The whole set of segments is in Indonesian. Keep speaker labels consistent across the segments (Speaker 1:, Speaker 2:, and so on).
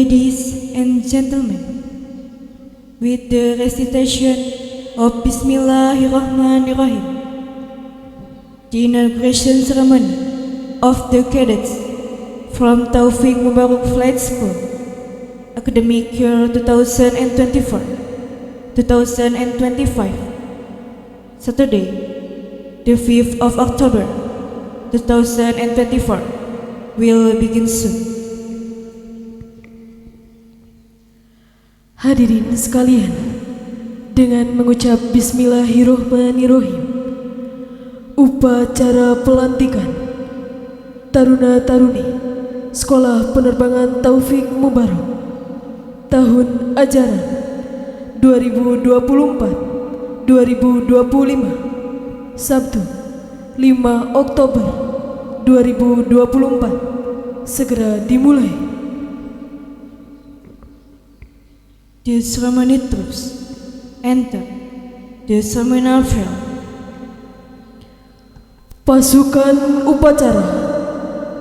Speaker 1: Ladies and gentlemen, with the recitation of Bismillahirrahmanirrahim, the inauguration ceremony of the cadets from Taufik Mubarak Flight School, academic year 2024-2025, Saturday, the 5th of October 2024, will begin soon.
Speaker 2: Hadirin sekalian, dengan mengucap Bismillahirrahmanirrahim, upacara pelantikan Taruna-Taruni Sekolah Penerbangan Taufik Mubarak tahun ajaran 2024-2025, Sabtu 5 Oktober 2024 segera dimulai.
Speaker 1: The ceremony troops enter the ceremonial field.
Speaker 2: Pasukan upacara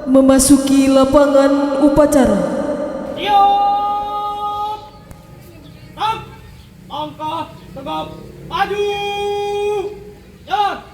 Speaker 2: memasuki lapangan upacara.
Speaker 3: Siap! Tak! Langkah tegap maju! Jalan!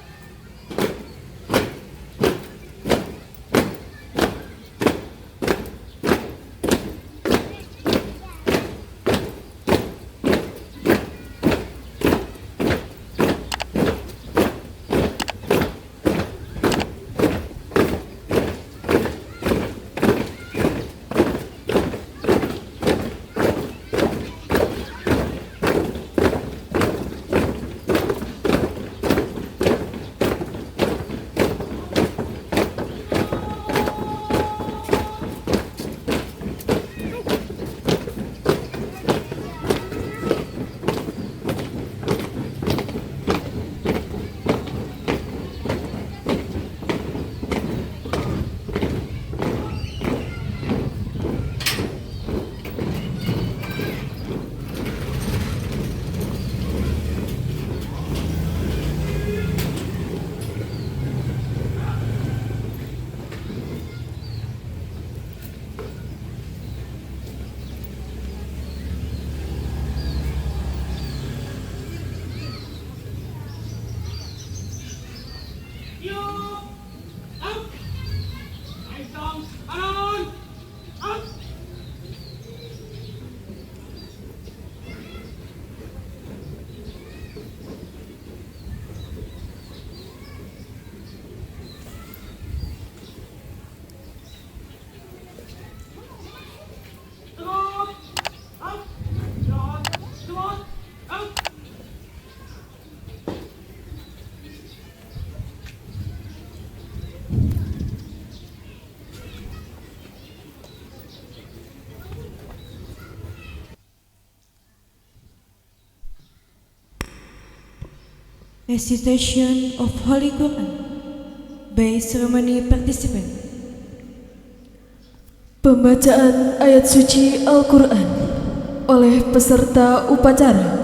Speaker 1: Recitation of Holy Quran by ceremony participant.
Speaker 2: Pembacaan ayat suci Al-Quran oleh peserta upacara.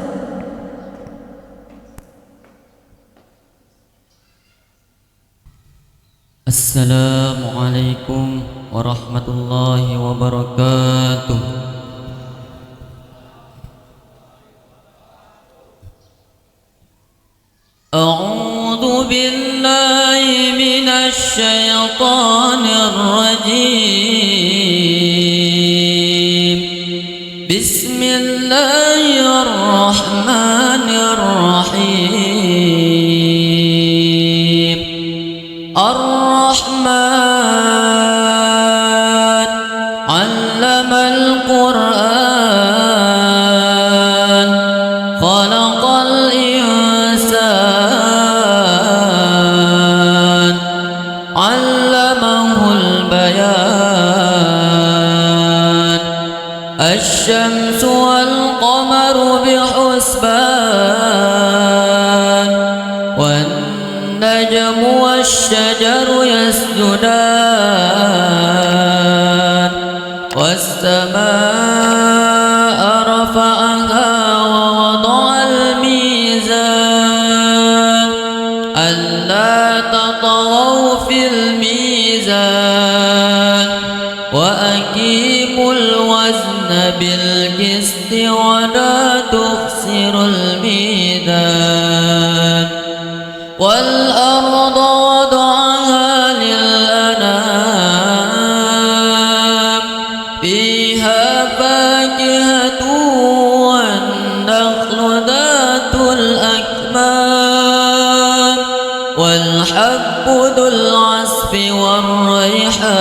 Speaker 4: Assalamualaikum warahmatullahi wabarakatuh. أعوذ بالله من الشيطان الرجيم. بسم الله الرحمن الرحيم. الرحمن علم القرآن خلق الإنسان علمه البيان. الشمس والقمر بحسبان والنجم والشجر يسجدان والسماء رفعها ووضع الميزان ألا تطغوا في الميزان وأقيموا الوزن بالقسط ولا تخسروا الميزان والأرض وضعها للأنام فيها فاكهة والنخل ذات الأكمام والحب ذو العصف والريحان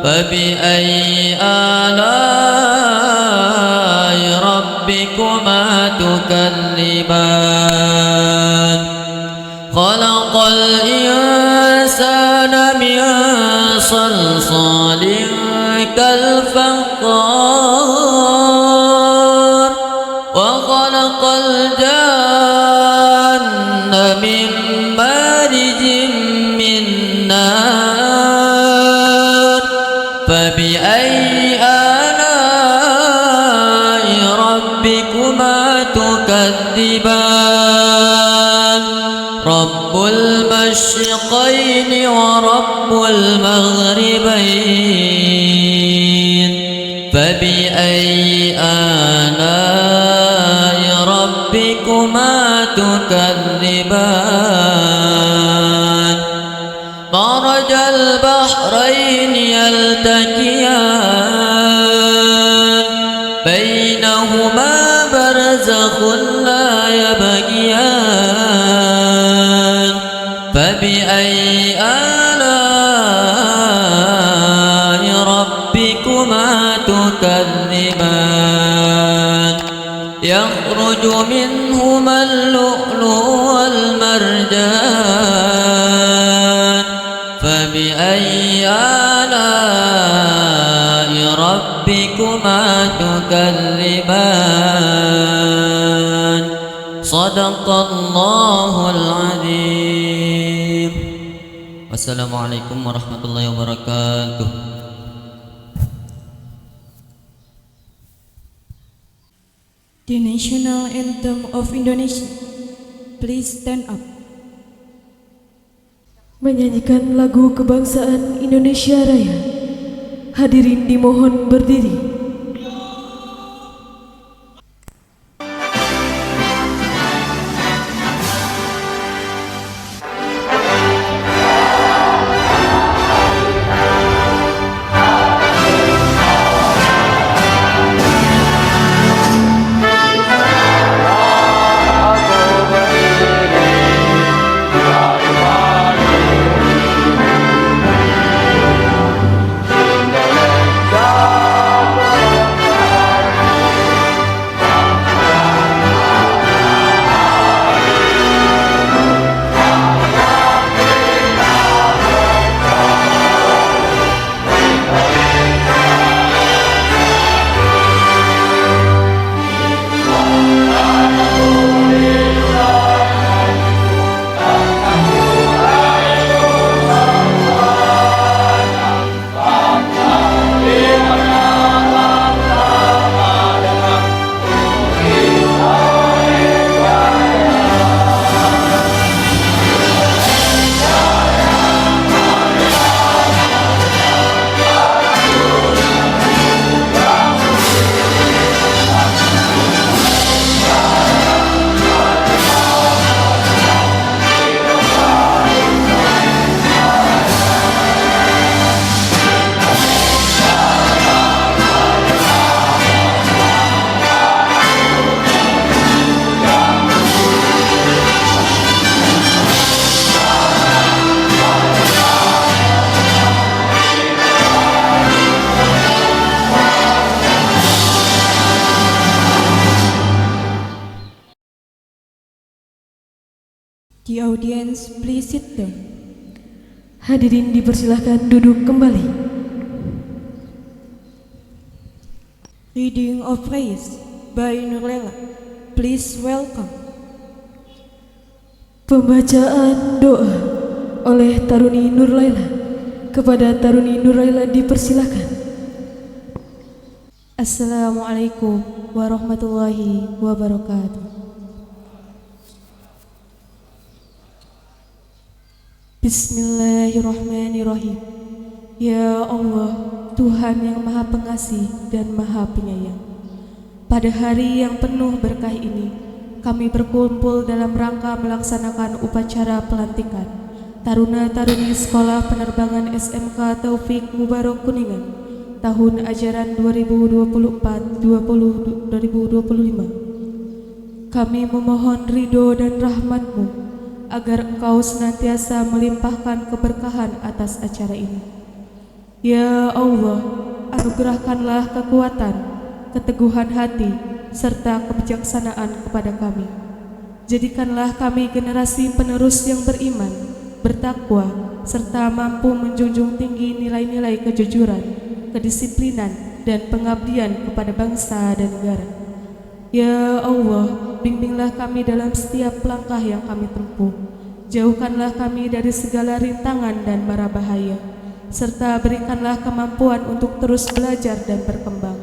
Speaker 4: فبأي آلاء ربكما تكذبان خلق الإنسان من صلصال كالفخار وخلق الجن من مارج من نار فبأي آلاء ربكما تكذبان رب المشرقين ورب المغربين فبأي آلاء ربكما تكذبان مرج البحرين يلتقيان بينهما برزخ لا يبغيان فبأي آلاء ربكما تكذبان يخرج منهما اللؤلؤ والمرجان فبأي آلاء ربكما تكذبان صدق الله العظيم والسلام عليكم ورحمة الله وبركاته.
Speaker 1: The national anthem of Indonesia. Please stand up.
Speaker 2: Menyanyikan lagu kebangsaan Indonesia Raya. Hadirin dimohon berdiri.
Speaker 1: The audience, please sit down.
Speaker 2: Hadirin dipersilahkan duduk kembali.
Speaker 1: Reading of praise by Nurlela. Please welcome.
Speaker 2: Pembacaan doa oleh Taruni Nurlaila. Kepada Taruni Nurlaila dipersilahkan.
Speaker 1: Assalamualaikum warahmatullahi wabarakatuh. Bismillahirrahmanirrahim. Ya Allah, Tuhan yang Maha Pengasih dan Maha Penyayang, pada hari yang penuh berkah ini, kami berkumpul dalam rangka melaksanakan upacara pelantikan Taruna-Taruni Sekolah Penerbangan SMK Taufik Mubarak Kuningan tahun ajaran 2024-2025. Kami memohon ridho dan rahmat-Mu agar Engkau senantiasa melimpahkan keberkahan atas acara ini. Ya Allah, anugerahkanlah kekuatan, keteguhan hati, serta kebijaksanaan kepada kami. Jadikanlah kami generasi penerus yang beriman, bertakwa, serta mampu menjunjung tinggi nilai-nilai kejujuran, kedisiplinan, dan pengabdian kepada bangsa dan negara. Ya Allah, bimbinglah kami dalam setiap langkah yang kami tempuh. Jauhkanlah kami dari segala rintangan dan mara bahaya, serta berikanlah kemampuan untuk terus belajar dan berkembang,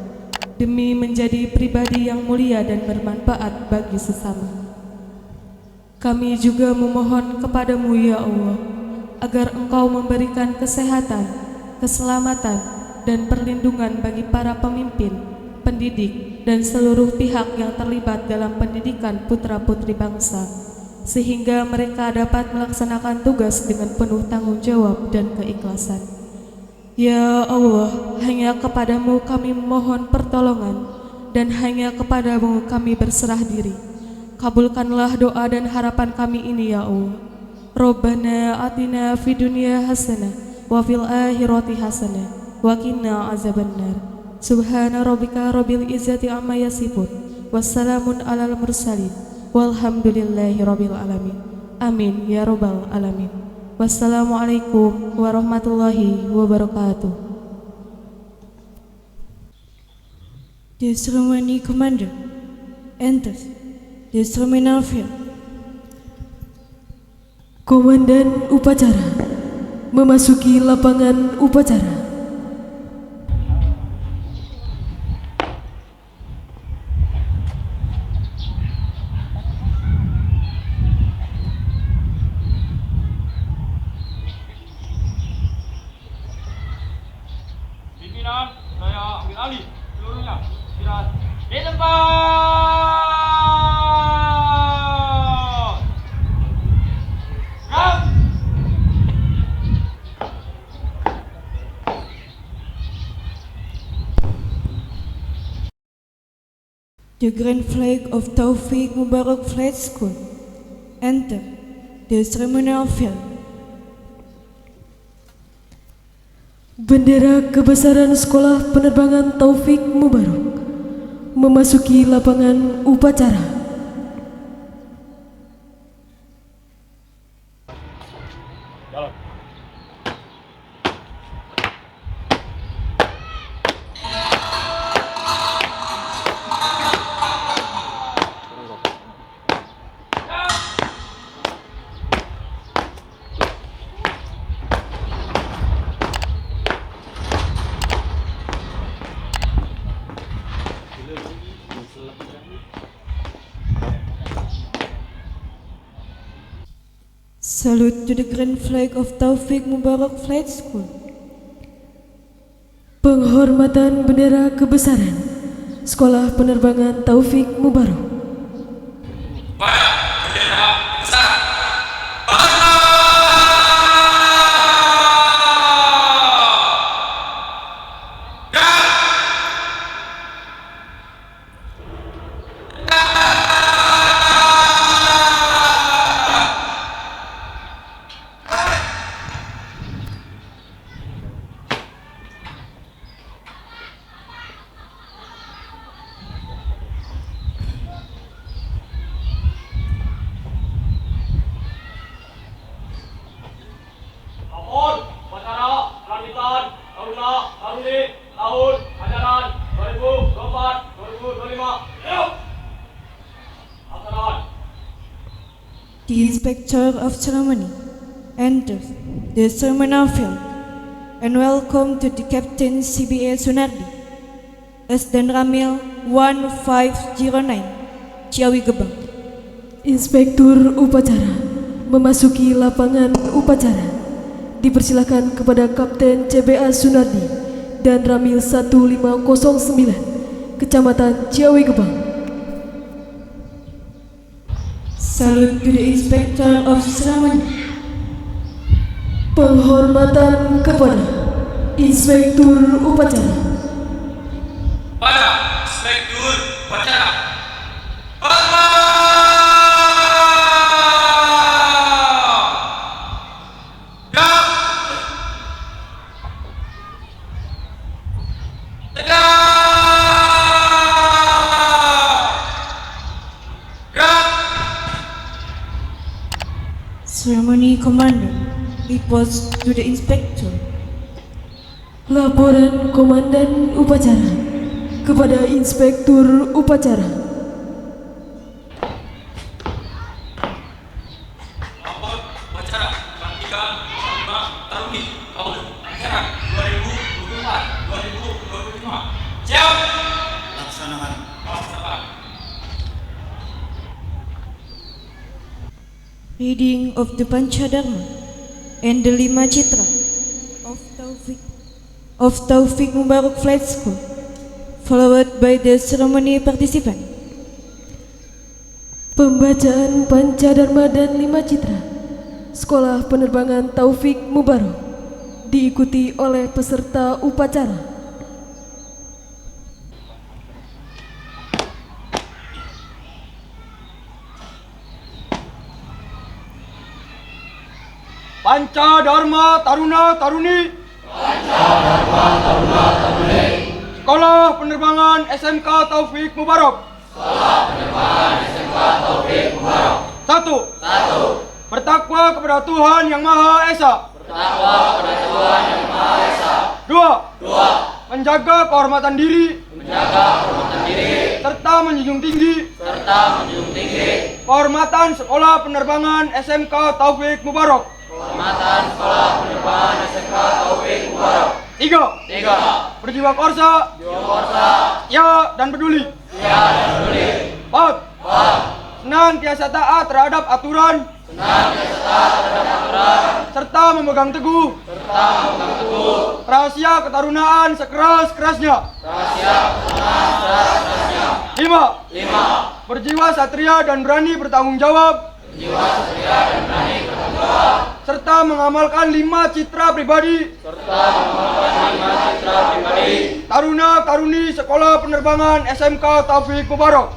Speaker 1: demi menjadi pribadi yang mulia dan bermanfaat bagi sesama. Kami juga memohon kepadamu ya Allah, agar Engkau memberikan kesehatan, keselamatan, dan perlindungan bagi para pemimpin, pendidik, dan seluruh pihak yang terlibat dalam pendidikan putra-putri bangsa, sehingga mereka dapat melaksanakan tugas dengan penuh tanggung jawab dan keikhlasan. Ya Allah, hanya kepadamu kami memohon pertolongan, dan hanya kepadamu kami berserah diri. Kabulkanlah doa dan harapan kami ini ya Allah. Rabbana atina fid dunya hasanah wa fil akhirati hasanah wa qina azabannar. Subhana rabbika rabbil izzati amma yasifun, wassalamun alal mursalin, walhamdulillahi rabbil alamin. Amin ya rabbal alamin. Wassalamualaikum warahmatullahi wabarakatuh.
Speaker 5: The ceremony commander enters the ceremonial field.
Speaker 2: Komandan upacara memasuki lapangan upacara.
Speaker 3: Pimpinan, saya ambil alih seluruhnya. Istirahat di tempat. Gerak.
Speaker 5: The grand flag of Taufik Mubarak Flight School enter the ceremonial field.
Speaker 2: Bendera kebesaran Sekolah Penerbangan Taufik Mubarak memasuki lapangan upacara.
Speaker 3: Jalan.
Speaker 5: Salute to the grand flag of Taufik Mubarak Flight School.
Speaker 2: Penghormatan bendera kebesaran Sekolah Penerbangan Taufik Mubarak.
Speaker 3: Tahun upacara pelantikan Taruna-Taruni tahun ajaran 2024-2025. Yuk! Laksanakan.
Speaker 5: The inspector of ceremony enters the ceremonial field and welcome to the Captain CBA Sunardi, Asdan Ramil 1509, Ciawi Gebang.
Speaker 2: Inspektur upacara memasuki lapangan upacara. Dipersilakan kepada Kapten CBA Sunardi dan Ramil 1509, Kecamatan Ciawi Gebang.
Speaker 5: Salute to the Inspector of Ceremony.
Speaker 2: Penghormatan kepada Inspektur Upacara.
Speaker 3: Pada Inspektur Upacara. Hormat! Gerak! Tegak! Gerak!
Speaker 5: Ceremony Commander reports to the Inspector.
Speaker 2: Laporan Komandan Upacara kepada Inspektur Upacara.
Speaker 3: Lapor Upacara Pelantikan Panglima Taruni tahun ajaran 2024-2025. Siap! Laksanakan.
Speaker 5: Reading of the Panchadharma and the Lima Citra of Taufik Mubarak Flight School, followed by the ceremony participant.
Speaker 2: Pembacaan Pancadharma dan Lima Citra Sekolah Penerbangan Taufik Mubarak diikuti oleh peserta upacara.
Speaker 6: Pancadharma Taruna Taruni. Sekolah Penerbangan SMK Taufik Mubarak. Satu. Bertakwa kepada Tuhan Yang Maha Esa. Dua. Menjaga kehormatan diri. Serta menjunjung tinggi. Kehormatan Sekolah Penerbangan SMK Taufik Mubarak. Tiga. Berjiwa korsa. Ya dan peduli. Empat. Senantiasa taat terhadap aturan. Serta memegang teguh. Rahasia ketarunaan sekeras-kerasnya. Lima. Berjiwa satria dan berani bertanggung jawab. Serta mengamalkan 5 citra pribadi. Taruna Taruni Sekolah Penerbangan SMK Taufik Mubarak.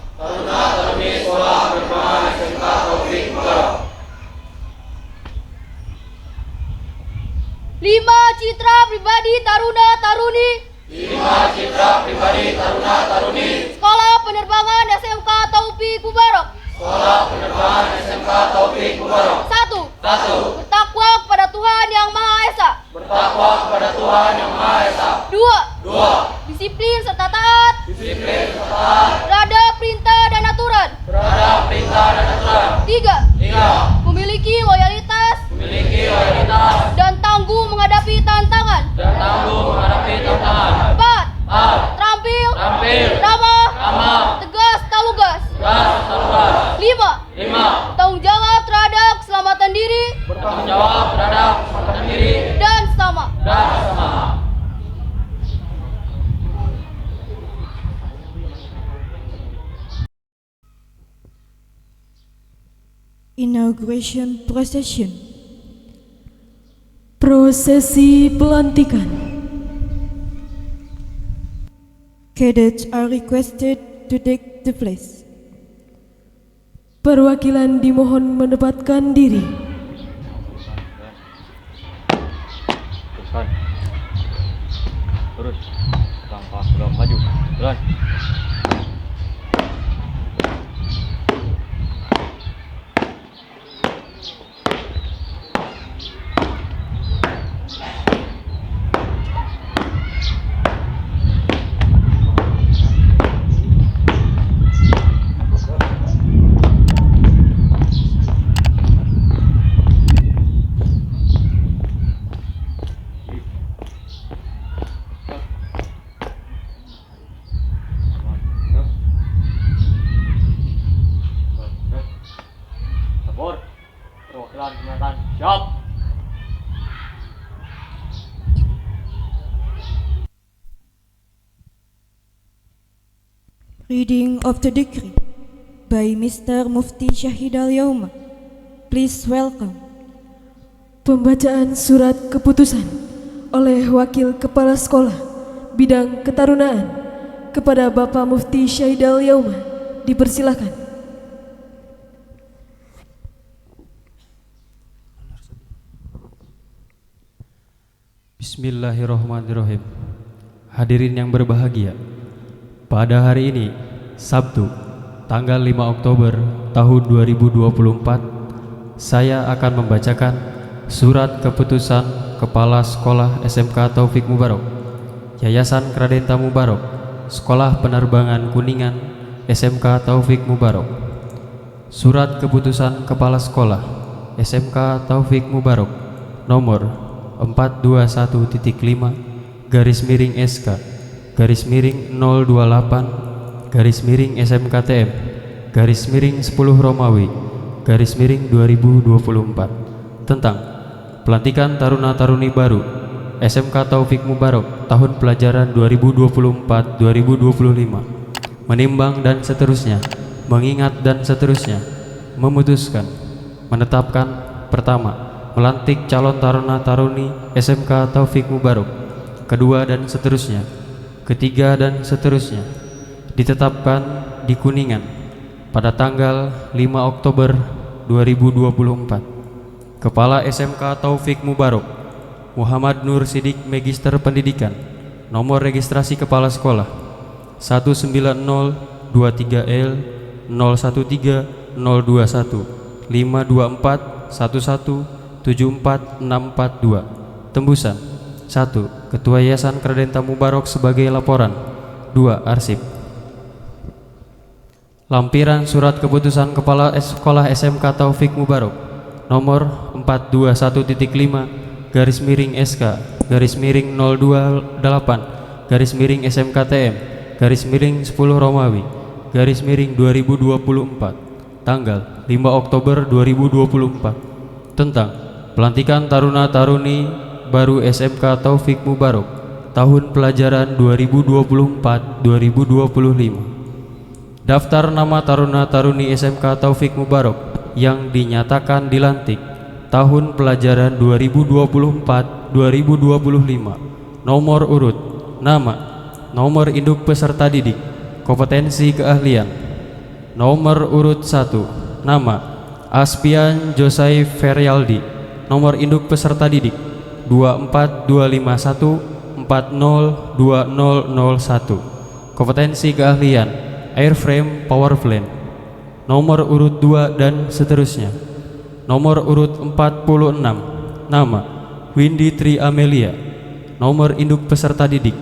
Speaker 7: Lima citra pribadi Taruna Taruni. Sekolah Penerbangan SMK Taufik Mubarak. Satu. Bertakwa kepada Tuhan Yang Maha Esa. Dua. Disiplin serta taat. Terhadap perintah dan aturan. Tiga. Memiliki loyalitas. Dan tangguh menghadapi tantangan. Empat. Terampil. Ramah. Tegas tak lugas. Lima. Tanggung jawab terhadap keselamatan diri. Dan sesama.
Speaker 5: Inauguration Procession.
Speaker 2: Prosesi pelantikan.
Speaker 5: Cadets are requested to take the place.
Speaker 2: Perwakilan dimohon menempatkan diri.
Speaker 3: Terus tanpa belum maju. Jalan. Perwakilan pernyataan siap.
Speaker 5: Reading of the decree by Mr. Mufti Syahid Al-Yauma. Please welcome.
Speaker 2: Pembacaan surat keputusan oleh Wakil Kepala Sekolah Bidang Ketarunaan kepada Bapak Mufti Syahid Al-Yauma. Dipersilakan.
Speaker 8: Bismillahirrahmanirrahim. Hadirin yang berbahagia, pada hari ini, Sabtu, tanggal 5 Oktober tahun 2024, saya akan membacakan surat keputusan Kepala Sekolah SMK Taufik Mubarok, Yayasan Kradenta Mubarok, Sekolah Penerbangan Kuningan, SMK Taufik Mubarok. Surat keputusan Kepala Sekolah SMK Taufik Mubarok nomor 421.5/028/SMKTM/10 Romawi /2024 tentang pelantikan taruna-taruni baru SMK Taufik Mubarok tahun pelajaran 2024-2025, menimbang dan seterusnya, mengingat dan seterusnya, memutuskan, menetapkan. Pertama, melantik calon taruna-taruni SMK Taufik Mubarok. Kedua, dan seterusnya. Ketiga, dan seterusnya. Ditetapkan di Kuningan pada tanggal 5 Oktober 2024. Kepala SMK Taufik Mubarok Muhammad Nur Sidik, Magister Pendidikan. Nomor registrasi kepala sekolah 19023L01302152417462. Tembusan. 1. Ketua Yayasan Kradenta Mubarok sebagai laporan. 2. Arsip. Lampiran surat keputusan Kepala Sekolah SMK Taufik Mubarok nomor 421.5/028/SMKTM/10 Romawi /2024 tanggal 5 Oktober 2024 tentang pelantikan taruna-taruni baru SMK Taufik Mubarok tahun pelajaran 2024-2025. Daftar nama taruna-taruni SMK Taufik Mubarok yang dinyatakan dilantik tahun pelajaran 2024-2025. Nomor urut, nama, nomor induk peserta didik, kompetensi keahlian. Nomor urut 1, nama Aspian Josai Feryaldi, nomor induk peserta didik 24251402001, kompetensi keahlian airframe power plant. Nomor urut 2 dan seterusnya. Nomor urut 46, nama Windy Tri Amelia, nomor induk peserta didik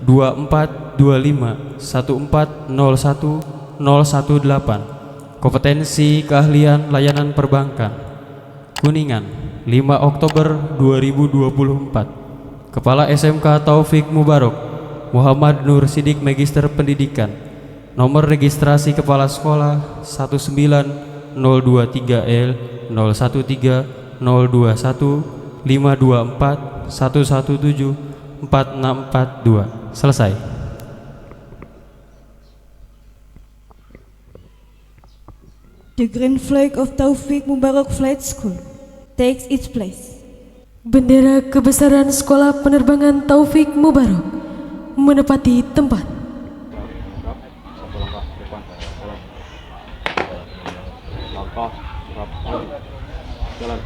Speaker 8: 24251401018, kompetensi keahlian layanan perbankan. Kuningan, 5 Oktober 2024. Kepala SMK Taufik Mubarok Muhammad Nur Sidik, Magister Pendidikan. Nomor registrasi kepala sekolah 19023L0130215241174642. Selesai.
Speaker 5: The green flag of Taufik Mubarok Flight School takes its place.
Speaker 2: Bendera kebesaran Sekolah Penerbangan Taufik Mubarok menepati tempat.
Speaker 6: Jalan.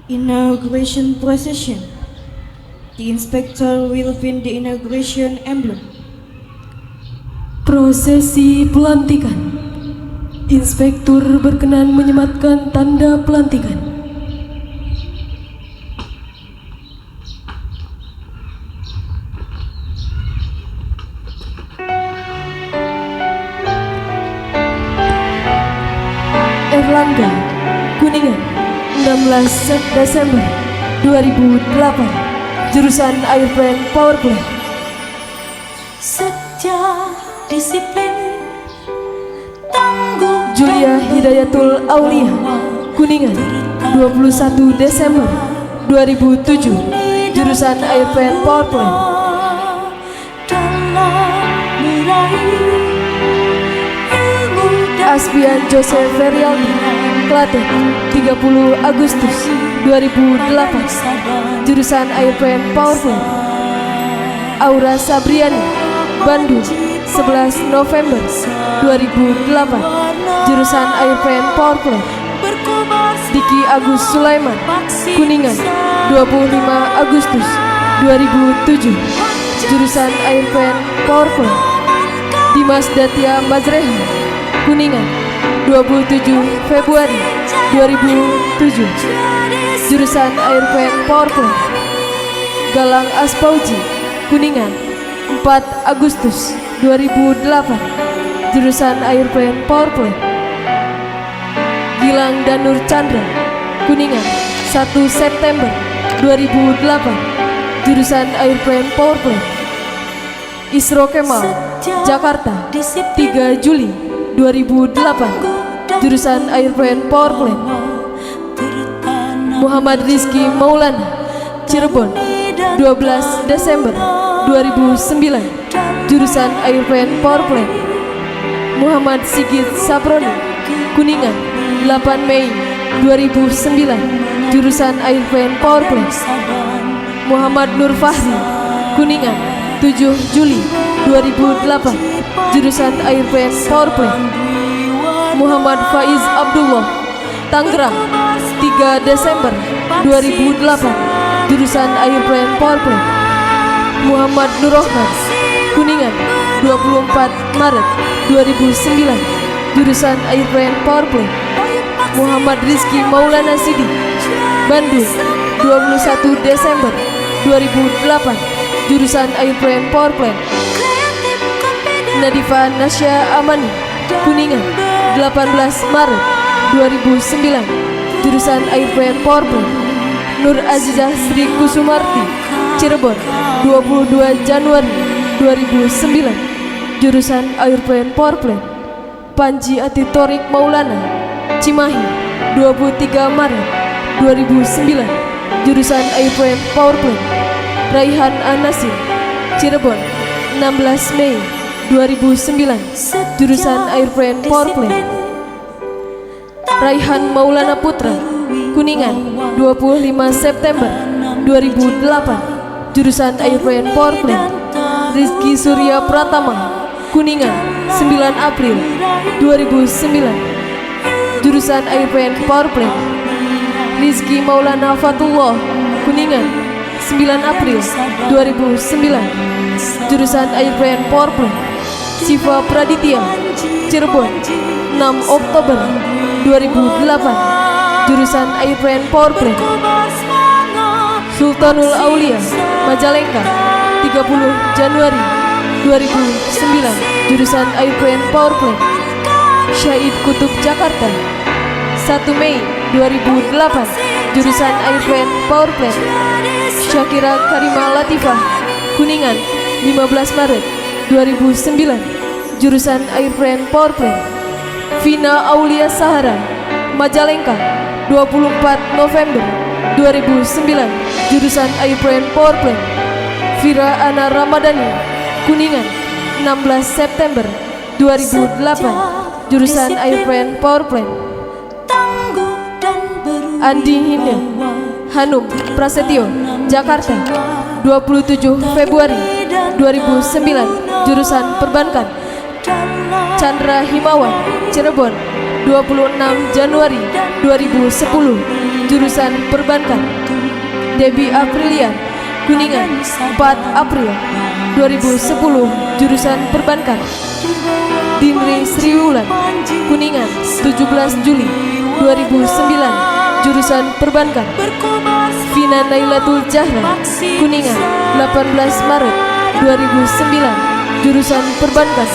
Speaker 5: Inauguration procession. The inspector will pin the inauguration emblem.
Speaker 2: Prosesi pelantikan. Inspektur berkenan menyematkan tanda pelantikan. 16 Desember 2008, jurusan Airplane Powerplane.
Speaker 9: Sejak disiplin tangguh
Speaker 2: Julia Hidayatul Aulia, Kuningan, 21 Desember 2007, jurusan Airplane Powerplane.
Speaker 9: dalam meraih ilmu dan
Speaker 2: Asbian Joseph Ferialdi, Klaten, 30 Agustus 2008, jurusan Airplane Powerplane. Aura Sabriani, Bandung, 11 November 2008, jurusan Airplane Powerplane. Diki Agus Sulaiman, Kuningan, 25 Agustus 2007, jurusan Airplane Powerplane. Dimas Datya Mazreha, Kuningan, 27 Februari 2007, jurusan Airplane Powerplane. Galang Aspauji, Kuningan, 4 Agustus 2008, jurusan Airplane Powerplane. Gilang Danur Chandra, Kuningan, 1 September 2008, jurusan Airplane Powerplane. Isro Kemal, Jakarta, 3 Juli 2008, jurusan Airplane Powerplane. Muhammad Rizky Maulana, Cirebon, 12 Desember 2009, jurusan Airplane Powerplane. Muhammad Sigit Saproni, Kuningan, 8 Mei 2009, jurusan Airplane Powerplane. Muhammad Nur Fahri, Kuningan, 7 Juli 2008, jurusan Airplane Powerplane. Muhammad Faiz Abdullah, Tangerang, 3 Desember 2008, jurusan Airplane Powerplane. Muhammad Nur Rahman, Kuningan, 24 Maret 2009, jurusan Airplane Powerplane. Muhammad Rizky Maulana Sidi, Bandung, 21 Desember 2008, jurusan Airplane Powerplane. Nadifa Nasya Amani, Kuningan, 18 Maret 2009, jurusan Airplane Powerplane. Nur Azizah Sri Kusumarti, Cirebon, 22 Januari 2009, jurusan Airplane Powerplane. Panji Atitorik Maulana, Cimahi, 23 Maret 2009, jurusan Airplane Powerplane. Raihan Anasir, Cirebon, 16 Mei 2009, jurusan Airplane Powerplane. Raihan Maulana Putra, Kuningan, 25 September 2008, jurusan Airplane Powerplane. Rizky Surya Pratama, Kuningan, 9 April 2009, jurusan Airplane Powerplane. Rizky Maulana Fatullah, Kuningan, 9 April 2009, jurusan Airplane Powerplane. Siva Praditya, Cirebon, 6 Oktober 2008, jurusan Airplane Powerplane. Sultanul Aulia, Majalengka, 30 Januari 2009, jurusan Airplane Powerplane. Syahid Kutub Jakarta, 1 Mei 2008, jurusan Airplane Powerplane. Syakira Karima Latifah, Kuningan, 15 Maret 2009, jurusan Airplane Powerplane. Vina Aulia Sahara, Majalengka, 24 November 2009, jurusan Airplane Powerplane. Vira Ana Ramadhani, Kuningan, 16 September 2008, jurusan Airplane Powerplane. Andi Hinda Hanum Prasetyo, Jakarta, 27 Februari 2009, jurusan Perbankan. Chandra Himawan, Cirebon, 26 Januari 2010, jurusan Perbankan. Debbie Aprilia, Kuningan, 4 April 2010, jurusan Perbankan. Dinri Sriwulan, Kuningan, 17 Juli 2009, jurusan Perbankan. Vina Nailatul Zahra, Kuningan, 18 Maret 2009, jurusan Perbankan.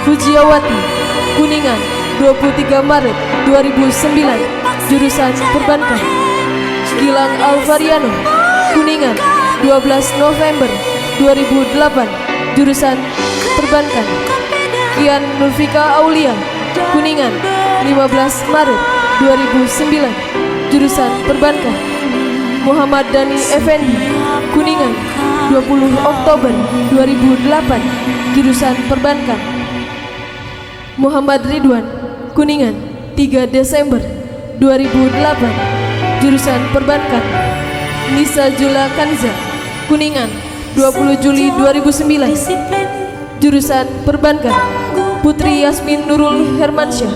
Speaker 2: Fujiawati, Kuningan, 23 Maret 2009, jurusan Perbankan. Gilang Alvariano, Kuningan, 12 November 2008, jurusan Perbankan. Kian Nurfika Aulia, Kuningan, 15 Maret 2009, jurusan Perbankan. Muhammad Dani Effendi, Kuningan, 20 Oktober 2008, jurusan Perbankan. Muhammad Ridwan, Kuningan, 3 Desember 2008, jurusan Perbankan. Nisa Jula Kanza, Kuningan, 20 Juli 2009, jurusan Perbankan. Putri Yasmin Nurul Hermansyah,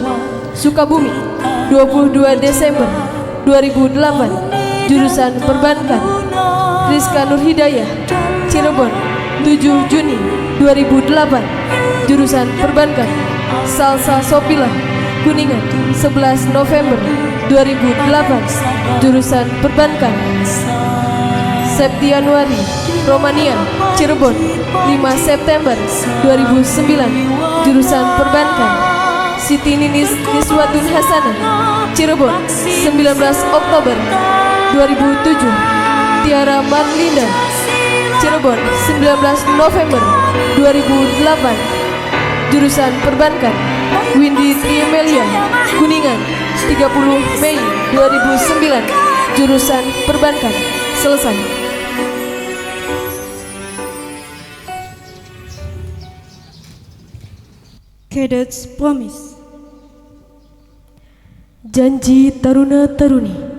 Speaker 2: Sukabumi, 22 Desember 2008, jurusan Perbankan. Rizka Nurhidayah, Cirebon, 7 Juni 2008, jurusan Perbankan. Salsa Sopila, Kuningan, 11 November 2008, jurusan Perbankan. Septianuari Romania, Cirebon, 5 September 2009, jurusan Perbankan. Siti Ninis Niswatun Hasanah, Cirebon, 19 Oktober 2007. Tiara Marlinda, Cirebon, 19 November 2008, jurusan Perbankan. Windy Triemelia, Kuningan, 30 Mei 2009, jurusan Perbankan. Selesai.
Speaker 5: Cadets Promise.
Speaker 2: Janji Taruna-Taruni.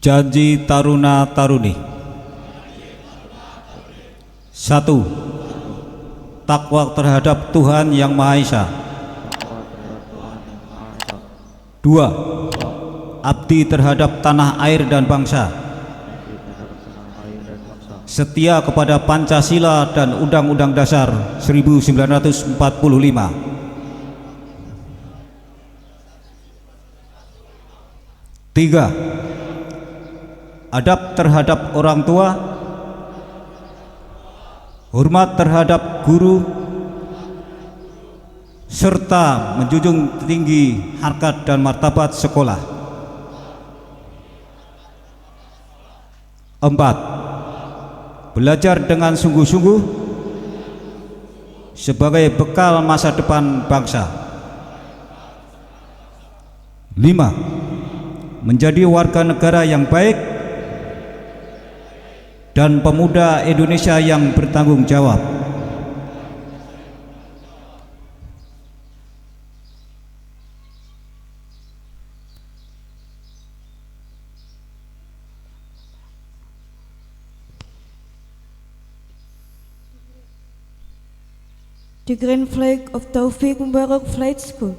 Speaker 10: Janji Taruna-Taruni. 1. Takwa terhadap Tuhan Yang Maha Esa. 2. Abdi terhadap tanah air dan bangsa. Setia kepada Pancasila dan Undang-Undang Dasar 1945. 3. Adab terhadap orang tua, hormat terhadap guru, serta menjunjung tinggi harkat dan martabat sekolah. 4. Belajar dengan sungguh-sungguh sebagai bekal masa depan bangsa. 5. Menjadi warga negara yang baik dan pemuda Indonesia yang bertanggung jawab.
Speaker 5: The green flag of Taufik Mubarak Flight School.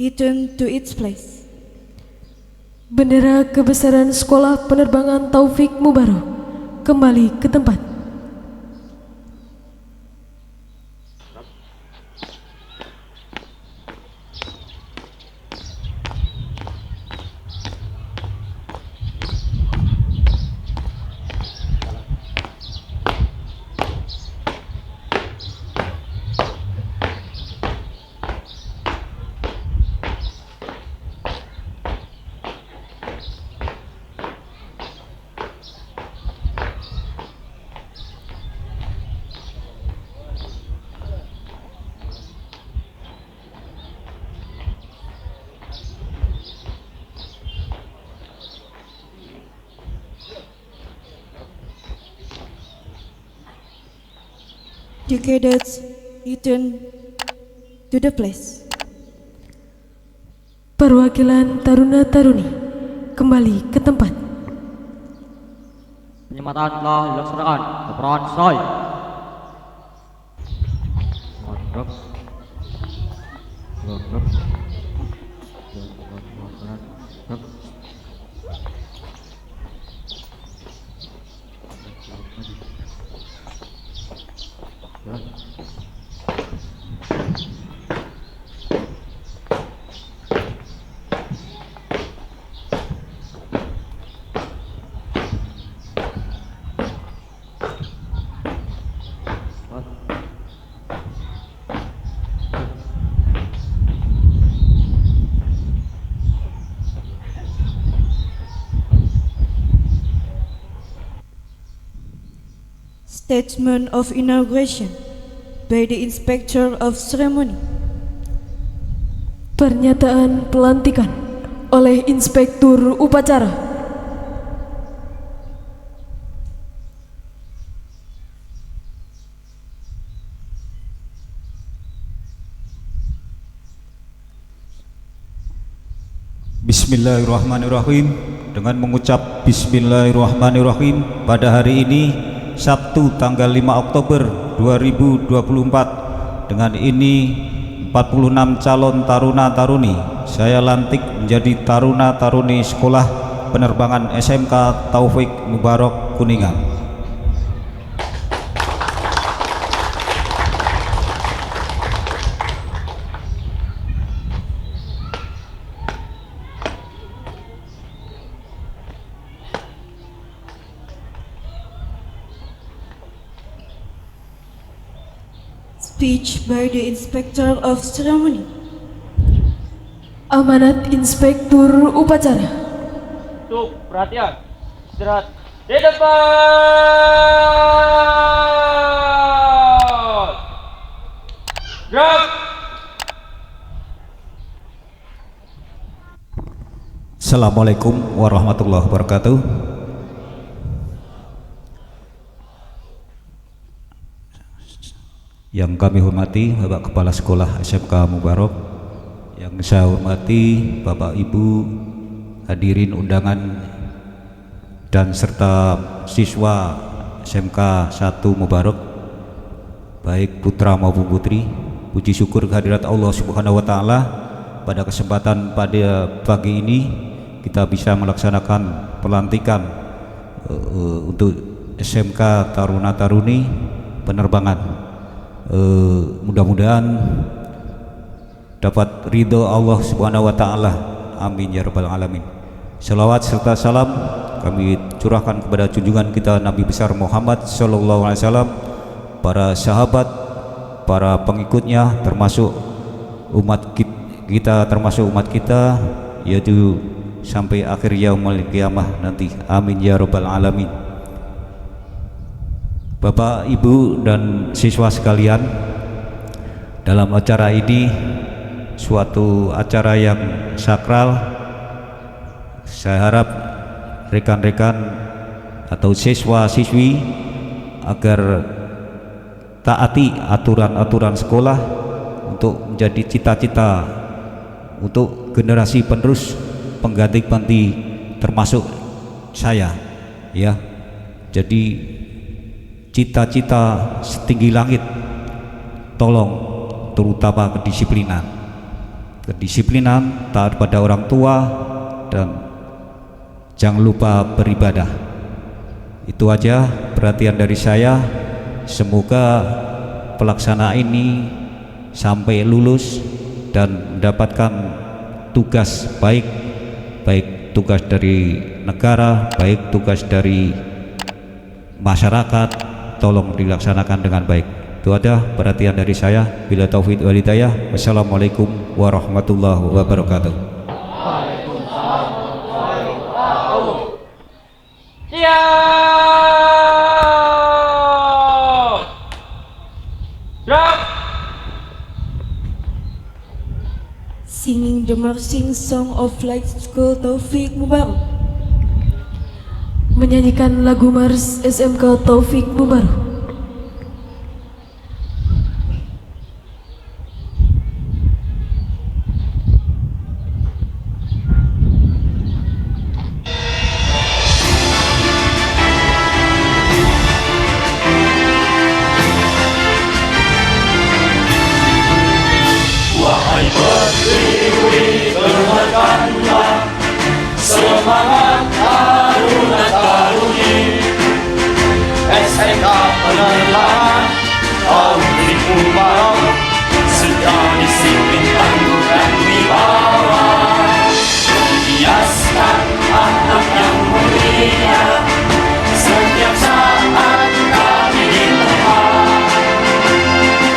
Speaker 5: Return to its place.
Speaker 2: Bendera kebesaran Sekolah Penerbangan Taufik Mubarak kembali ke tempat.
Speaker 5: The cadets return to the place.
Speaker 2: Perwakilan Taruna-Taruni kembali ke tempat.
Speaker 3: Penyematan telah dilaksanakan. Laporan selesai.
Speaker 5: Statement of inauguration by the Inspector of Ceremony.
Speaker 2: Pernyataan pelantikan oleh Inspektur Upacara.
Speaker 10: Bismillahirrahmanirrahim. Dengan mengucap Bismillahirrahmanirrahim pada hari ini Sabtu tanggal 5 Oktober 2024, dengan ini 46 calon taruna-taruni saya lantik menjadi taruna-taruni Sekolah Penerbangan SMK Taufik Mubarak Kuningan.
Speaker 5: Speech by the Inspector of Ceremony.
Speaker 2: Amanat Inspektur Upacara.
Speaker 3: Tuh, perhatian. Istirahat. Di depan. Gerak.
Speaker 10: Assalamualaikum warahmatullahi wabarakatuh. Yang kami hormati Bapak Kepala Sekolah SMK Mubarak, yang saya hormati Bapak Ibu hadirin undangan dan serta siswa SMK 1 Mubarak, baik putra maupun putri. Puji syukur kehadirat Allah Subhanahu wa taala, pada kesempatan pada pagi ini kita bisa melaksanakan pelantikan untuk SMK Taruna-Taruni Penerbangan. Mudah-mudahan dapat ridho Allah Subhanahu wa taala. Amin ya rabbal alamin. Salawat serta salam kami curahkan kepada junjungan kita Nabi besar Muhammad sallallahu alaihi wasallam, para sahabat, para pengikutnya, termasuk umat kita, termasuk umat kita, yaitu sampai akhir yaumul qiyamah nanti. Amin ya rabbal alamin. Bapak, Ibu, dan siswa sekalian, dalam acara ini, suatu acara yang sakral, saya harap rekan-rekan atau siswa-siswi agar taati aturan-aturan sekolah untuk menjadi cita-cita untuk generasi penerus pengganti-ganti, termasuk saya, ya. Jadi cita-cita setinggi langit, tolong terutama kedisiplinan, taat pada orang tua, dan jangan lupa beribadah. Itu aja perhatian dari saya. Semoga pelaksana ini sampai lulus dan mendapatkan tugas baik tugas dari negara, baik tugas dari masyarakat, tolong dilaksanakan dengan baik. Itu ada perhatian dari saya. Bila taufik wal hidayah. Wassalamualaikum warahmatullahi wabarakatuh.
Speaker 3: Waalaikumsalam warahmatullahi wabarakatuh. Siap. Gerak.
Speaker 5: Singing the marching song of Flight School Taufik Mubarak.
Speaker 2: Menyanyikan lagu Mars SMK Taufik Mubarak.
Speaker 9: Wahai pertiwi, keluarkanlah semangat taruna-taruni SMK Penerbangan Taufik Mubarak, sedia disiplin, tangguh dan wibawa, hiaskan akhlak yang mulia. Setiap saat kami ditempat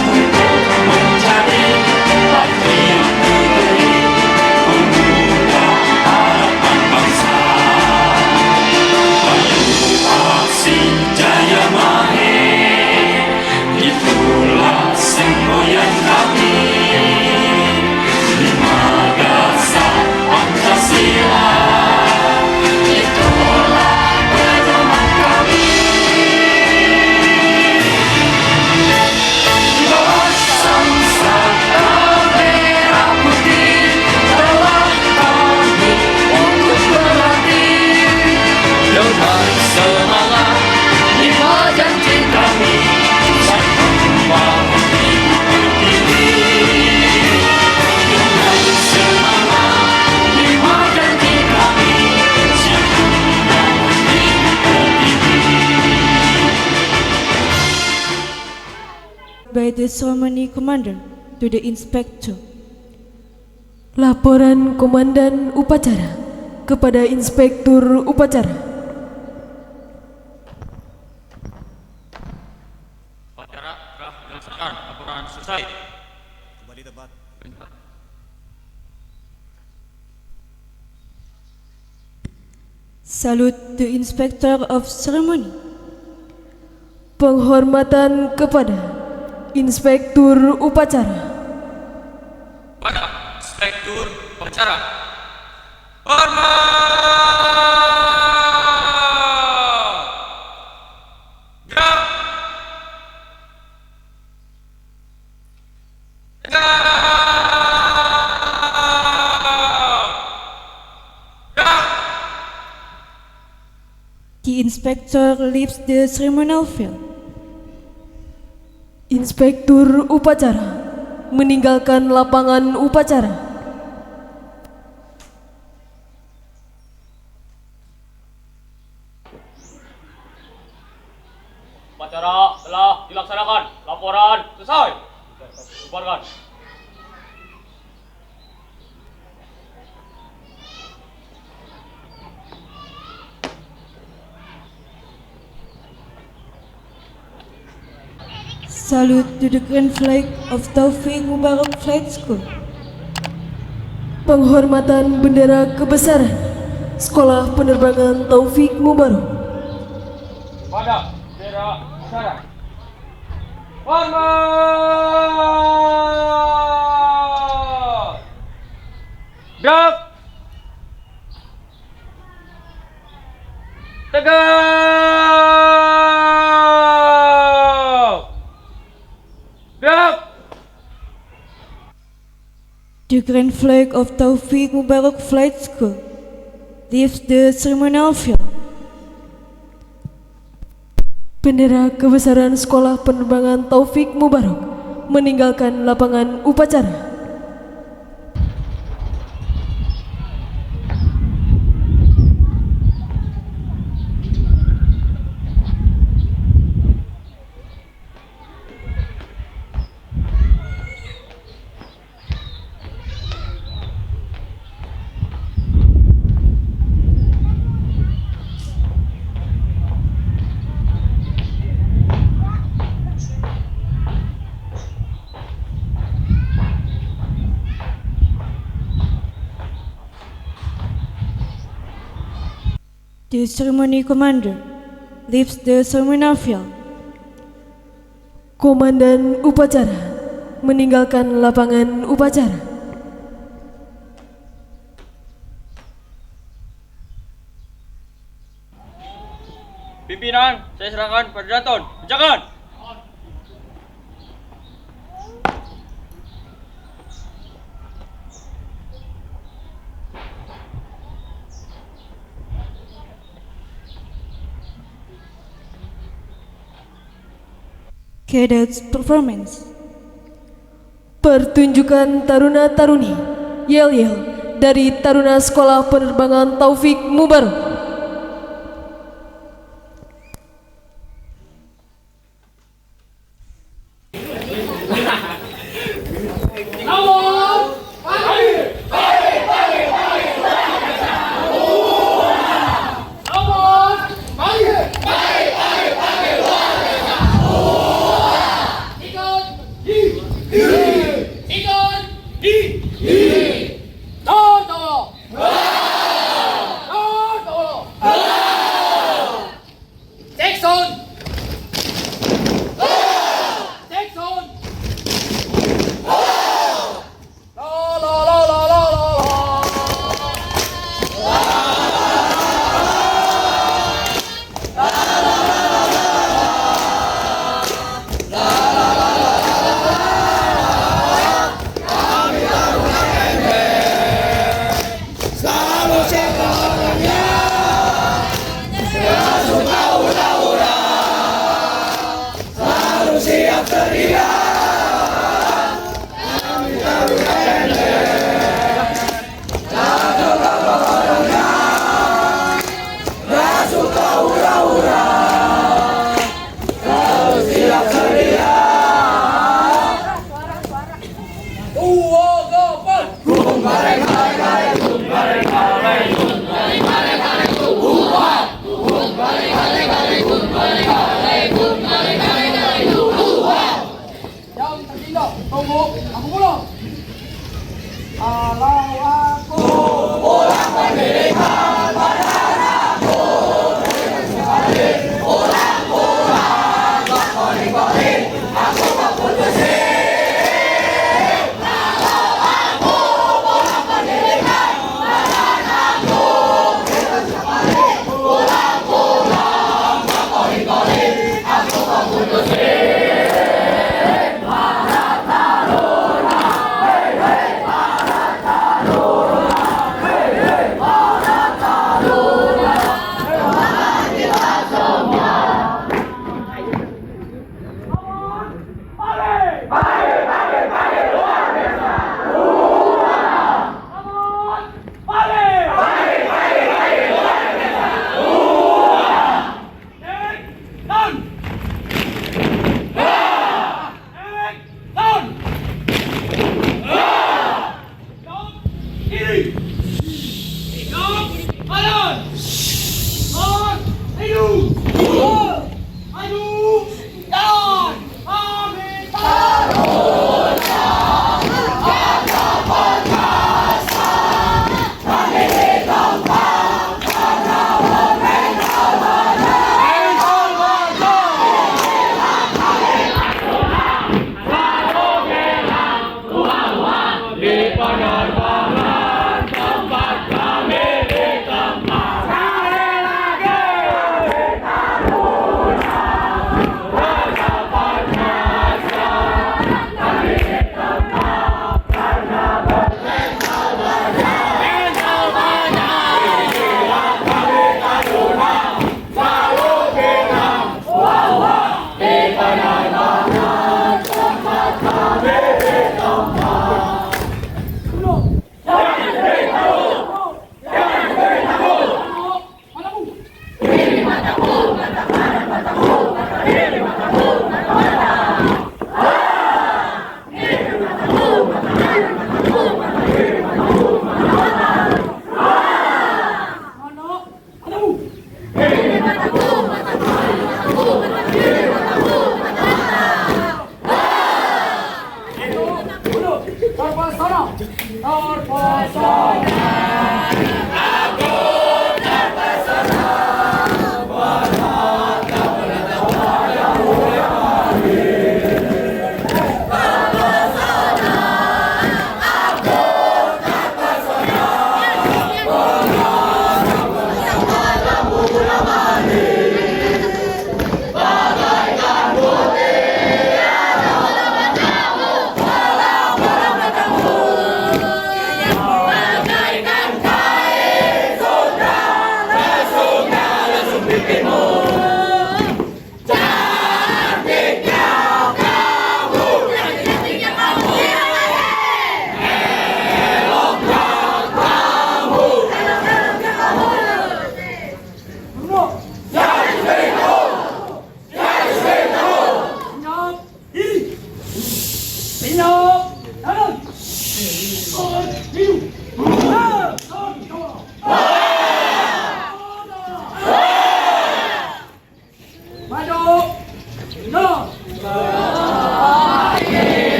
Speaker 9: untuk menjadi patriot negeri, pemuda harapan bangsa. Ayu aksi jaya mahir.
Speaker 5: the ceremony commander to the inspector.
Speaker 2: Laporan Komandan Upacara kepada Inspektur Upacara.
Speaker 3: Upacara telah dilaksanakan. Laporan selesai.
Speaker 10: Kembali tempat.
Speaker 5: Salute the inspector of ceremony.
Speaker 2: Penghormatan kepada Inspektur Upacara.
Speaker 3: Pada Inspektur Upacara. Hormat! Gerak! Tegak! Gerak!
Speaker 5: The inspector leaves the ceremonial field.
Speaker 2: Inspektur Upacara meninggalkan lapangan upacara.
Speaker 3: Upacara telah dilaksanakan. Laporan selesai. Bubarkan.
Speaker 5: Salute to the green flag of Taufik Mubarak Flight School.
Speaker 2: Penghormatan bendera kebesaran Sekolah Penerbangan Taufik Mubarak.
Speaker 3: Pada bendera pusara. Hormat! Gerak! Tegak! Gerak!
Speaker 5: The green flag of Taufik Mubarak Flight School leaves the ceremonial field.
Speaker 2: Bendera kebesaran Sekolah Penerbangan Taufik Mubarak meninggalkan lapangan upacara.
Speaker 5: The ceremony commander leaves the ceremonial field.
Speaker 2: Komandan upacara meninggalkan lapangan upacara.
Speaker 3: Pimpinan, saya serahkan pada Daton. Jangan!
Speaker 5: Cadets performance.
Speaker 2: Pertunjukan taruna-taruni yel-yel dari Taruna Sekolah Penerbangan Taufik Mubarak.
Speaker 6: Aku pulang. Allahu Akbar. Pulang pendidikan berdaraku. Pulang, pulang, kori-kori. Aku keputusin. Kalau aku pulang pendidikan berdaraku. Pulang, pulang, kori-kori. Aku keputusin.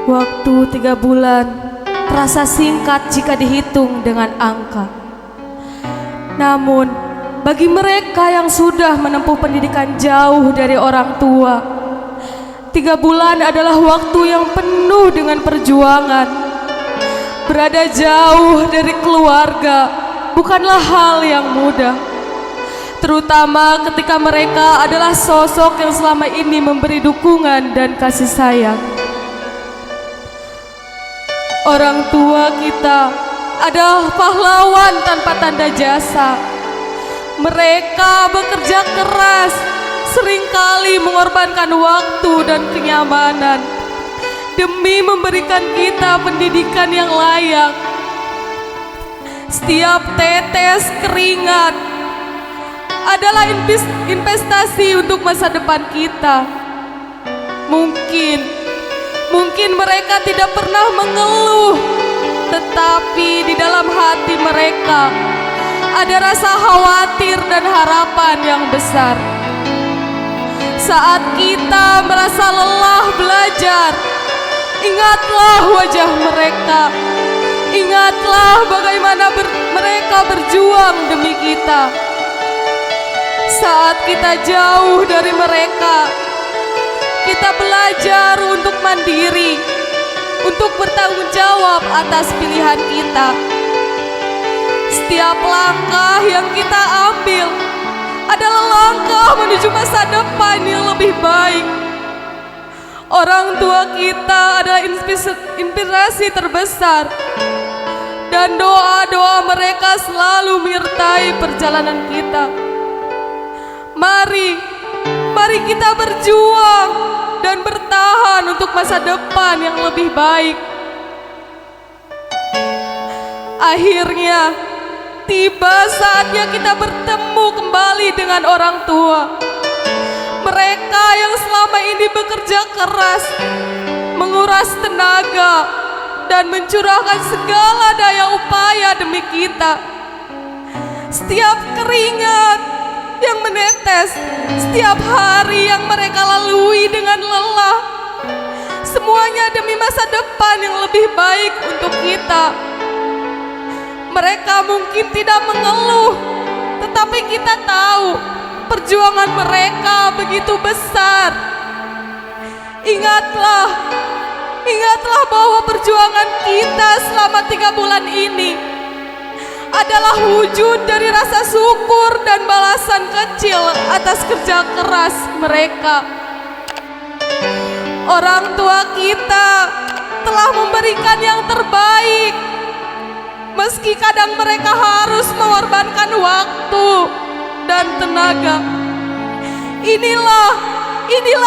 Speaker 1: Waktu 3 bulan terasa singkat jika dihitung dengan angka. Namun, bagi mereka yang sudah menempuh pendidikan jauh dari orang tua, 3 bulan adalah waktu yang penuh dengan perjuangan. Berada jauh dari keluarga bukanlah hal yang mudah, terutama ketika mereka adalah sosok yang selama ini memberi dukungan dan kasih sayang. Orang tua kita adalah pahlawan tanpa tanda jasa. Mereka bekerja keras, seringkali mengorbankan waktu dan kenyamanan demi memberikan kita pendidikan yang layak. Setiap tetes keringat adalah investasi untuk masa depan kita. Mungkin mereka tidak pernah mengeluh, tetapi di dalam hati mereka ada rasa khawatir dan harapan yang besar. Saat kita merasa lelah belajar, ingatlah wajah mereka. Ingatlah bagaimana mereka berjuang demi kita. Saat kita jauh dari mereka, kita belajar untuk mandiri, untuk bertanggung jawab atas pilihan kita. Setiap langkah yang kita ambil adalah langkah menuju masa depan yang lebih baik. Orang tua kita adalah inspirasi terbesar, dan doa-doa mereka selalu menyertai perjalanan kita. Mari kita berjuang dan bertahan untuk masa depan yang lebih baik. Akhirnya tiba saatnya kita bertemu kembali dengan orang tua. Mereka yang selama ini bekerja keras, menguras tenaga, dan mencurahkan segala daya upaya demi kita. Setiap keringat yang menetes, setiap hari yang mereka lalui dengan lelah, semuanya demi masa depan yang lebih baik untuk kita. Mereka mungkin tidak mengeluh, tetapi kita tahu perjuangan mereka begitu besar. Ingatlah bahwa perjuangan kita selama 3 bulan ini adalah wujud dari rasa syukur dan balasan kecil atas kerja keras mereka. Orang tua kita telah memberikan yang terbaik, meski kadang mereka harus mengorbankan waktu dan tenaga. Inilah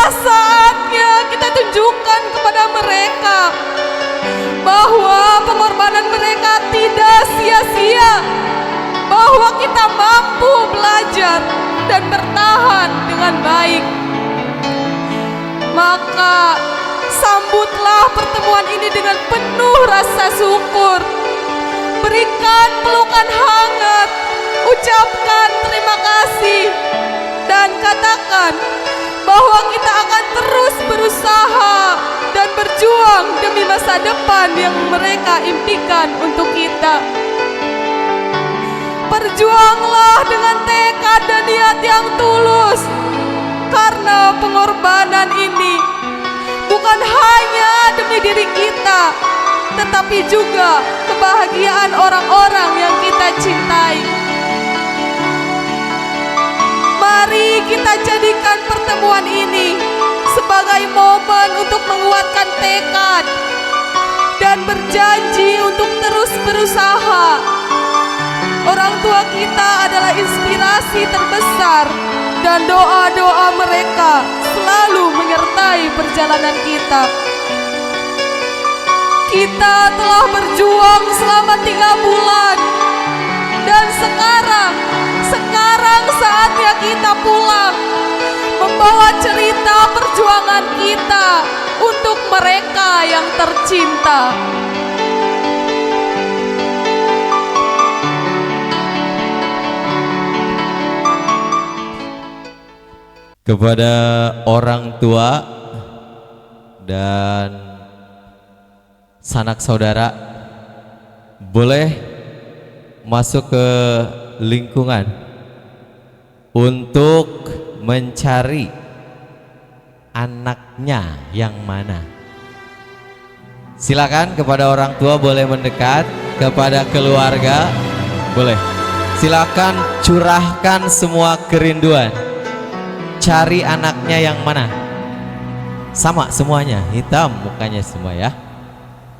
Speaker 1: saatnya kita tunjukkan kepada mereka bahwa pengorbanan mereka tidak sia-sia, bahwa kita mampu belajar dan bertahan dengan baik. Maka sambutlah pertemuan ini dengan penuh rasa syukur. Berikan pelukan hangat, ucapkan terima kasih, dan katakan bahwa kita akan terus berusaha dan berjuang demi masa depan yang mereka impikan untuk kita. Berjuanglah dengan tekad dan niat yang tulus, karena pengorbanan ini bukan hanya demi diri kita, tetapi juga kebahagiaan orang-orang yang kita cintai. Mari kita jadikan pertemuan ini sebagai momen untuk menguatkan tekad dan berjanji untuk terus berusaha. Orang tua kita adalah inspirasi terbesar, dan doa-doa mereka selalu menyertai perjalanan kita. Kita telah berjuang selama 3 bulan, dan sekarang saatnya kita pulang, membawa cerita perjuangan kita untuk mereka yang tercinta.
Speaker 11: Kepada orang tua dan sanak saudara boleh masuk ke lingkungan untuk mencari anaknya yang mana. Silakan, kepada orang tua boleh mendekat, kepada keluarga boleh. Silakan curahkan semua kerinduan. Cari anaknya yang mana? Sama semuanya, hitam mukanya semua ya.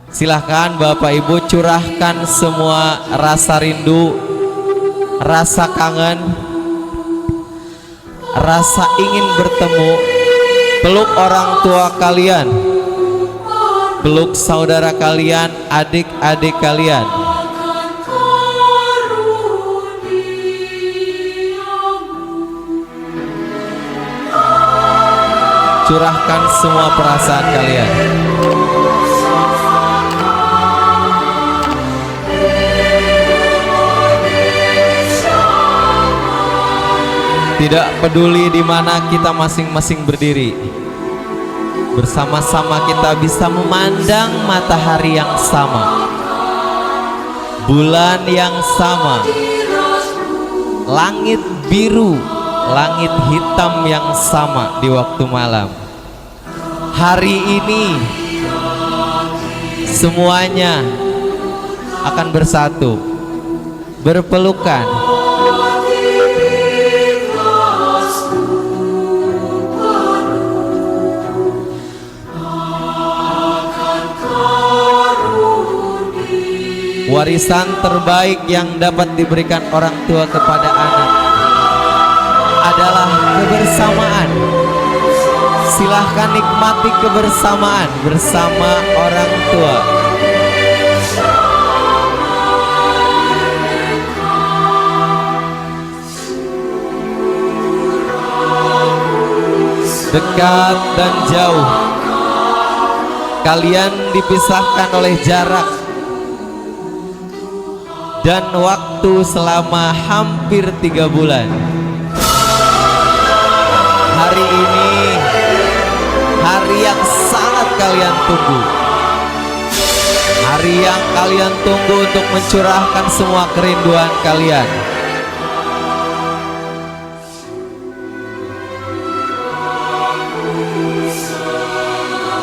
Speaker 11: Silahkan Bapak Ibu curahkan semua rasa rindu, rasa kangen, rasa ingin bertemu. Peluk orang tua kalian, peluk saudara kalian, adik-adik kalian. Curahkan semua perasaan kalian. Tidak peduli di mana kita masing-masing berdiri, bersama-sama kita bisa memandang matahari yang sama, bulan yang sama, langit biru, langit hitam yang sama di waktu malam. Hari ini semuanya akan bersatu, berpelukan. Warisan terbaik yang dapat diberikan orang tua kepada anak adalah kebersamaan. Silahkan nikmati kebersamaan bersama orang tua. Dekat dan jauh, kalian dipisahkan oleh jarak dan waktu selama hampir 3 bulan. Hari ini hari yang sangat kalian tunggu, hari yang kalian tunggu untuk mencurahkan semua kerinduan kalian.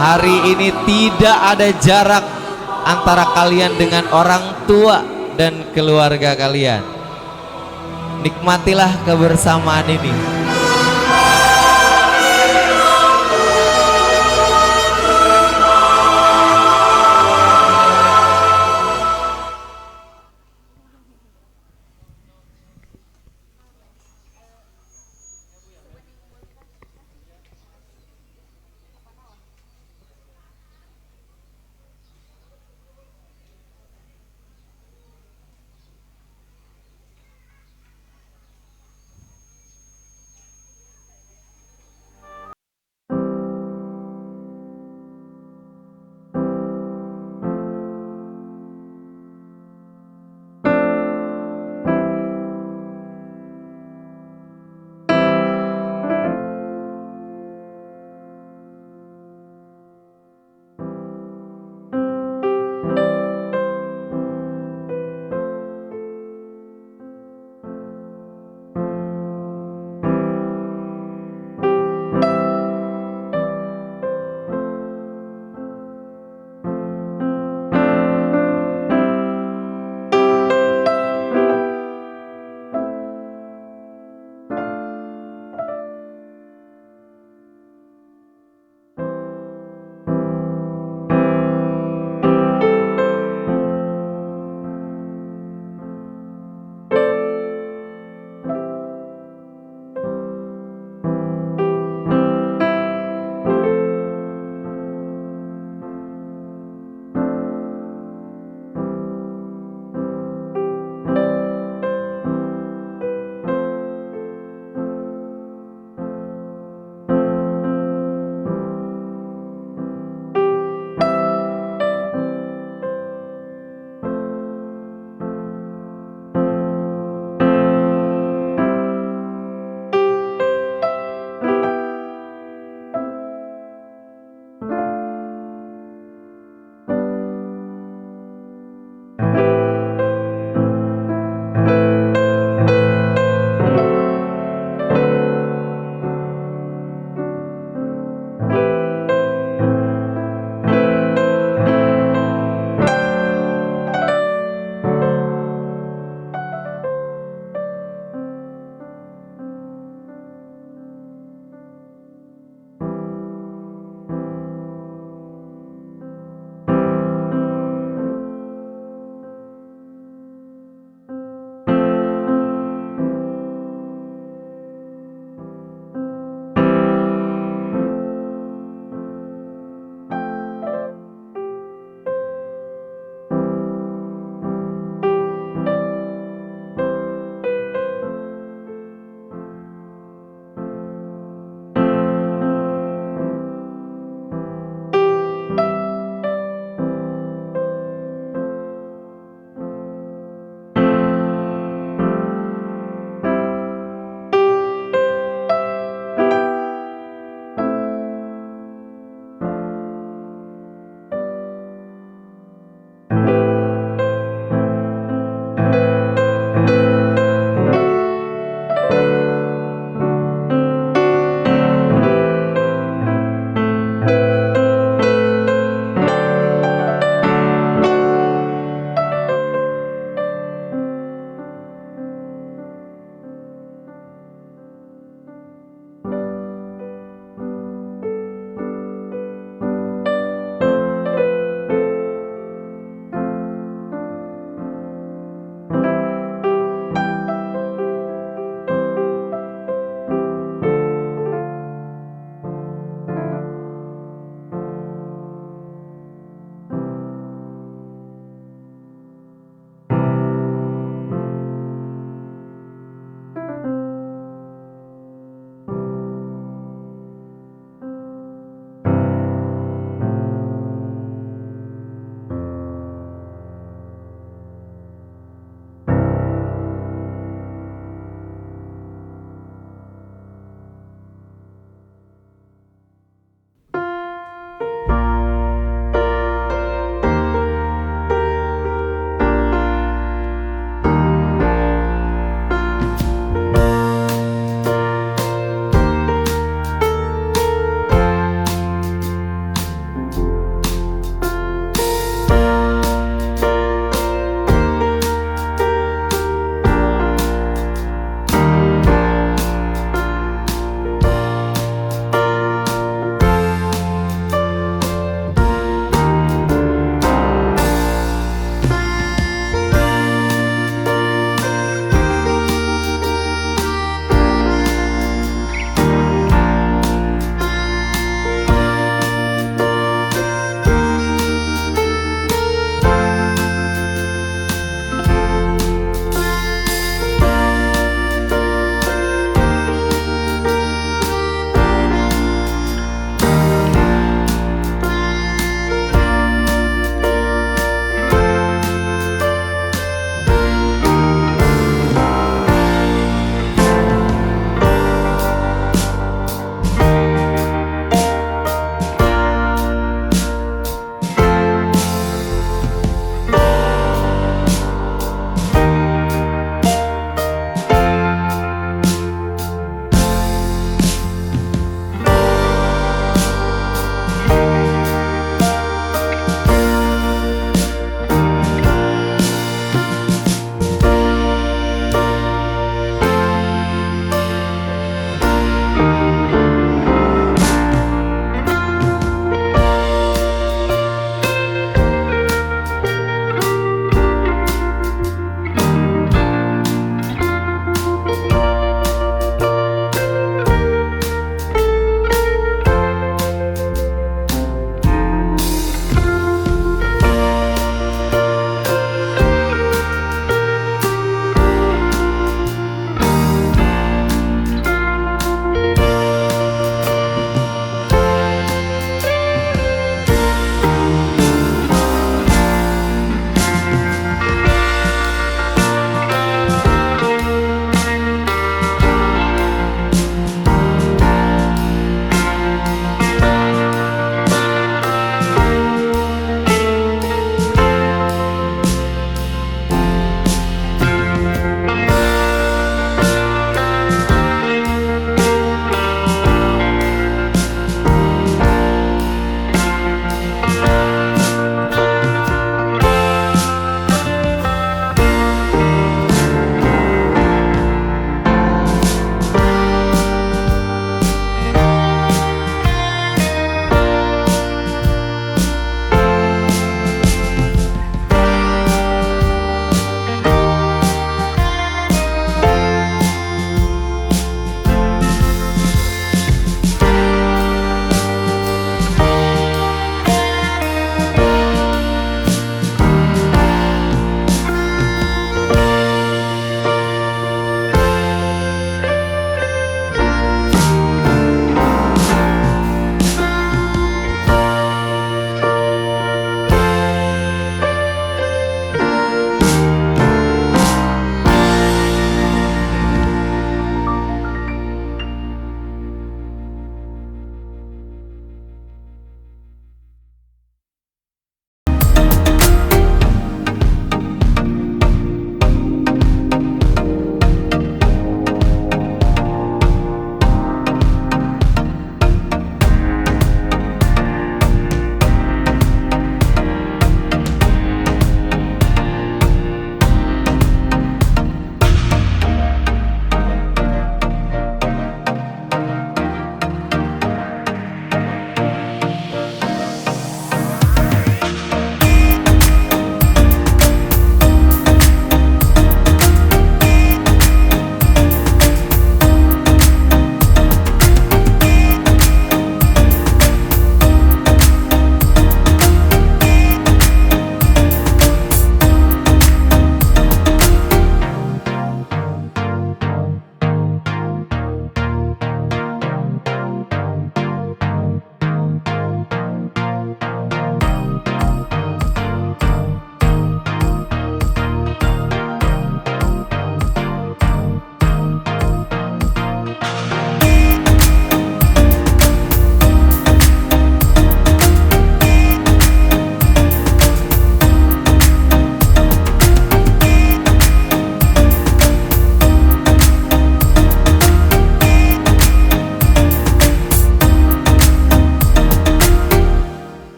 Speaker 11: Hari ini tidak ada jarak antara kalian dengan orang tua dan keluarga kalian. Nikmatilah kebersamaan ini.